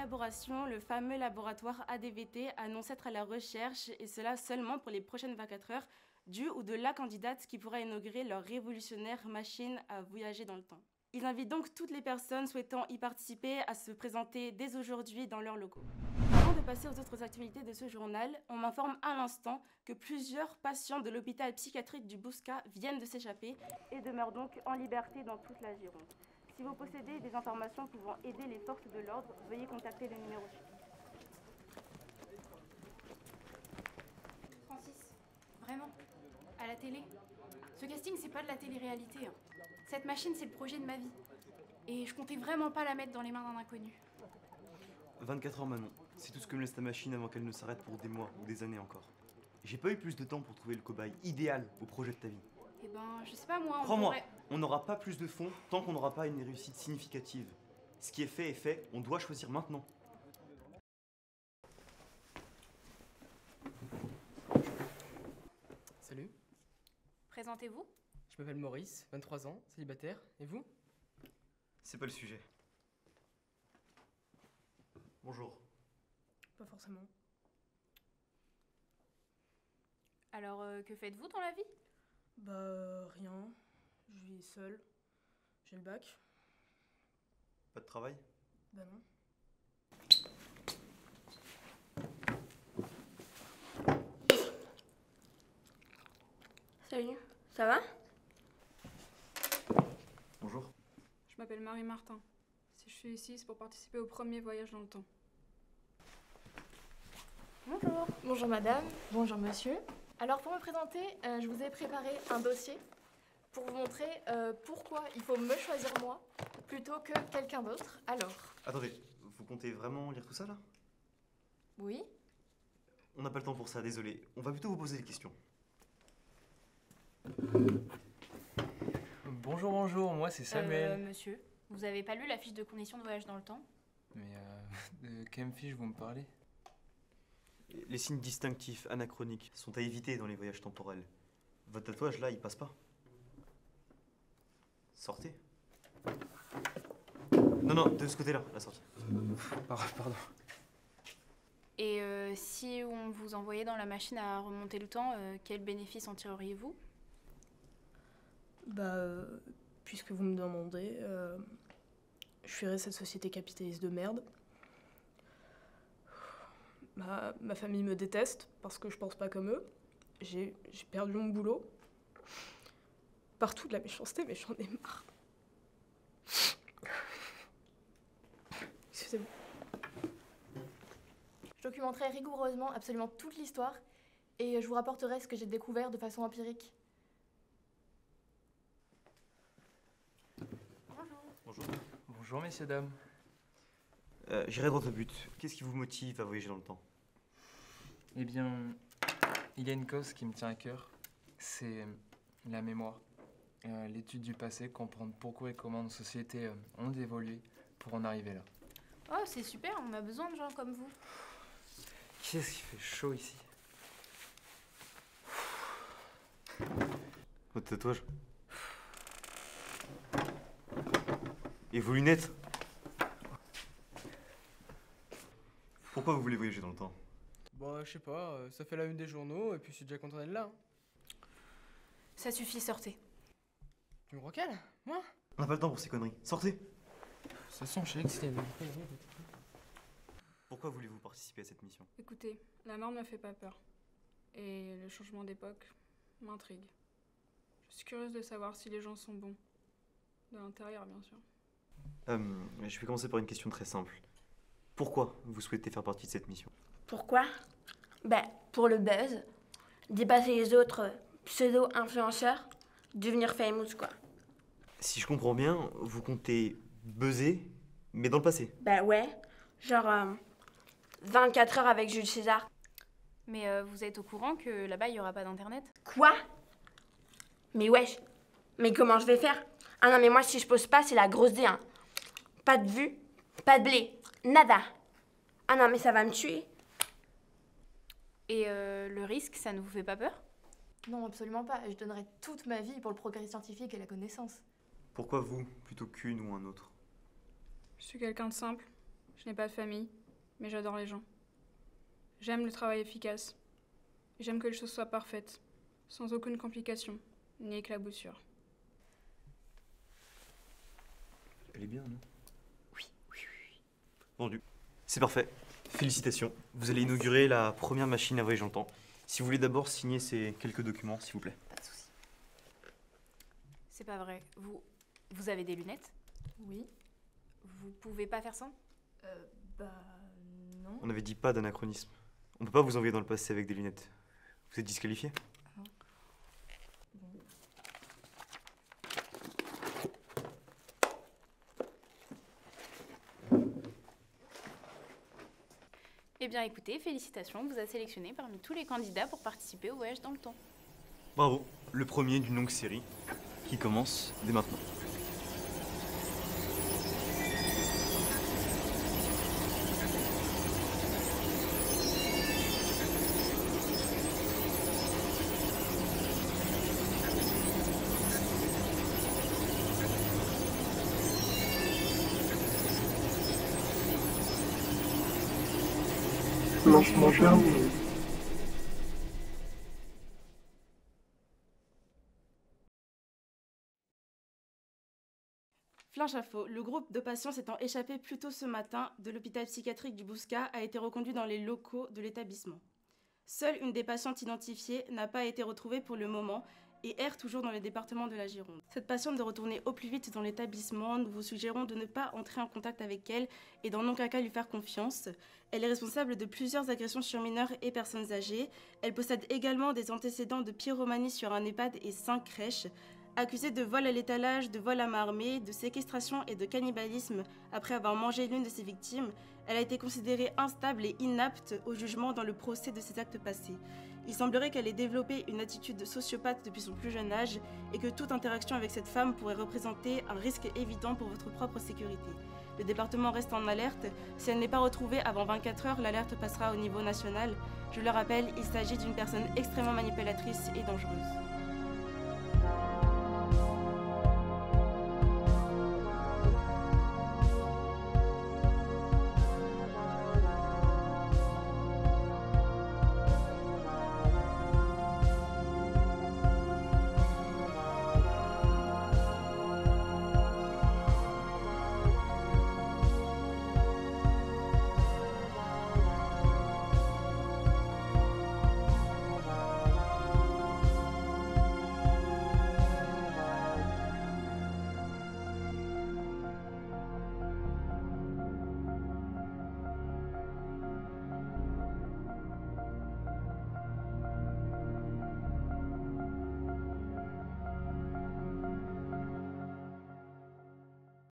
collaboration, le fameux laboratoire ADVT annonce être à la recherche, et cela seulement pour les prochaines 24 heures, du ou de la candidate qui pourra inaugurer leur révolutionnaire machine à voyager dans le temps. Ils invitent donc toutes les personnes souhaitant y participer à se présenter dès aujourd'hui dans leurs locaux. Avant de passer aux autres activités de ce journal, on m'informe à l'instant que plusieurs patients de l'hôpital psychiatrique du Bouscat viennent de s'échapper et demeurent donc en liberté dans toute la Gironde. Si vous possédez des informations pouvant aider les forces de l'ordre, veuillez contacter le numéro suivant. Francis, vraiment, à la télé. Ce casting, c'est pas de la télé-réalité. Hein. Cette machine, c'est le projet de ma vie. Et je comptais vraiment pas la mettre dans les mains d'un inconnu. 24 heures, Manon. C'est tout ce que me laisse ta machine avant qu'elle ne s'arrête pour des mois ou des années encore. J'ai pas eu plus de temps pour trouver le cobaye idéal au projet de ta vie. Eh ben, je sais pas moi, Crois-moi, on n'aura pas plus de fonds tant qu'on n'aura pas une réussite significative. Ce qui est fait, on doit choisir maintenant. Salut, Présentez-vous. je m'appelle Maurice, 23 ans, célibataire. Et vous? C'est pas le sujet. Bonjour. Pas forcément. Alors, que faites-vous dans la vie? Bah, rien. Je vis seul. J'ai le bac. Pas de travail? Bah non. Salut, ça va? Bonjour. Je m'appelle Marie Martin. Si je suis ici, c'est pour participer au premier voyage dans le temps. Bonjour. Bonjour madame, bonjour monsieur. Alors pour me présenter, je vous ai préparé un dossier pour vous montrer pourquoi il faut me choisir moi plutôt que quelqu'un d'autre. Alors, Attendez, vous comptez vraiment lire tout ça là? oui? On n'a pas le temps pour ça, désolé. On va plutôt vous poser des questions. Bonjour, bonjour, moi c'est Samuel. Monsieur, vous avez pas lu la fiche de conditions de voyage dans le temps? Mais de quelle fiche vous me parlez? Les signes distinctifs, anachroniques, sont à éviter dans les voyages temporels. Votre tatouage là, il passe pas. Sortez. Non, de ce côté-là, la sortie. Pardon. Et si on vous envoyait dans la machine à remonter le temps, quel bénéfice en tireriez-vous? Bah, puisque vous me demandez, je fuirai cette société capitaliste de merde. Ma famille me déteste parce que je pense pas comme eux. J'ai perdu mon boulot. Partout de la méchanceté, mais j'en ai marre. Excusez-moi. Je documenterai rigoureusement absolument toute l'histoire et je vous rapporterai ce que j'ai découvert de façon empirique. Bonjour. Bonjour, messieurs, dames. J'irai droit au but. Qu'est-ce qui vous motive à voyager dans le temps? Eh bien, il y a une cause qui me tient à cœur. C'est la mémoire. L'étude du passé, comprendre pourquoi et comment nos sociétés ont évolué pour en arriver là. Oh, c'est super, on a besoin de gens comme vous. Qu'est-ce qui fait chaud ici? Votre tatouage. Et vos lunettes. Pourquoi vous voulez voyager dans le temps? Bah, je sais pas, ça fait la une des journaux et puis je suis déjà content d'être là. Hein. Ça suffit, sortez. Tu me recales? Moi? On n'a pas le temps pour ces conneries. Sortez. De toute façon, je sais que c'était... Pourquoi voulez-vous participer à cette mission? Écoutez, la mort ne me fait pas peur. Et le changement d'époque m'intrigue. Je suis curieuse de savoir si les gens sont bons. De l'intérieur, bien sûr. Je vais commencer par une question très simple. Pourquoi vous souhaitez faire partie de cette mission? Pourquoi? Ben, pour le buzz, dépasser les autres pseudo-influenceurs, devenir famous quoi. Si je comprends bien, vous comptez buzzer, mais dans le passé. Ben ouais, genre 24 heures avec Jules César. Mais vous êtes au courant que là-bas, il n'y aura pas d'internet? Quoi? Mais wesh, mais comment je vais faire? Ah non mais moi si je pose pas c'est la grosse D hein. Pas de vue, pas de blé, nada. Ah non mais ça va me tuer. Et le risque, ça ne vous fait pas peur? Non absolument pas, je donnerais toute ma vie pour le progrès scientifique et la connaissance. Pourquoi vous, plutôt qu'une ou un autre? Je suis quelqu'un de simple. Je n'ai pas de famille, mais j'adore les gens. J'aime le travail efficace. J'aime que les choses soient parfaites, sans aucune complication, ni éclaboussure. Elle est bien, non? Oui. Vendu. C'est parfait. Félicitations. Vous allez inaugurer la première machine à voyager dans le temps. Si vous voulez d'abord signer ces quelques documents, s'il vous plaît. Pas de souci. C'est pas vrai. Vous avez des lunettes? Oui. Vous pouvez pas faire ça? Non. On avait dit pas d'anachronisme. On peut pas vous envoyer dans le passé avec des lunettes. Vous êtes disqualifié. Eh bien écoutez, félicitations, on vous a sélectionné parmi tous les candidats pour participer au voyage dans le temps. Bravo. Le premier d'une longue série qui commence dès maintenant. Lancement terminé. Flash info, le groupe de patients s'étant échappé plus tôt ce matin de l'hôpital psychiatrique du Bouscat a été reconduit dans les locaux de l'établissement. Seule une des patientes identifiées n'a pas été retrouvée pour le moment et erre toujours dans le département de la Gironde. Cette patiente de retourner au plus vite dans l'établissement, nous vous suggérons de ne pas entrer en contact avec elle et dans aucun cas lui faire confiance. Elle est responsable de plusieurs agressions sur mineurs et personnes âgées. Elle possède également des antécédents de pyromanie sur un EHPAD et 5 crèches. Accusée de vol à l'étalage, de vol à main armée, de séquestration et de cannibalisme après avoir mangé l'une de ses victimes, elle a été considérée instable et inapte au jugement dans le procès de ses actes passés. Il semblerait qu'elle ait développé une attitude de sociopathe depuis son plus jeune âge et que toute interaction avec cette femme pourrait représenter un risque évident pour votre propre sécurité. Le département reste en alerte. Si elle n'est pas retrouvée avant 24 heures, l'alerte passera au niveau national. Je le rappelle, il s'agit d'une personne extrêmement manipulatrice et dangereuse.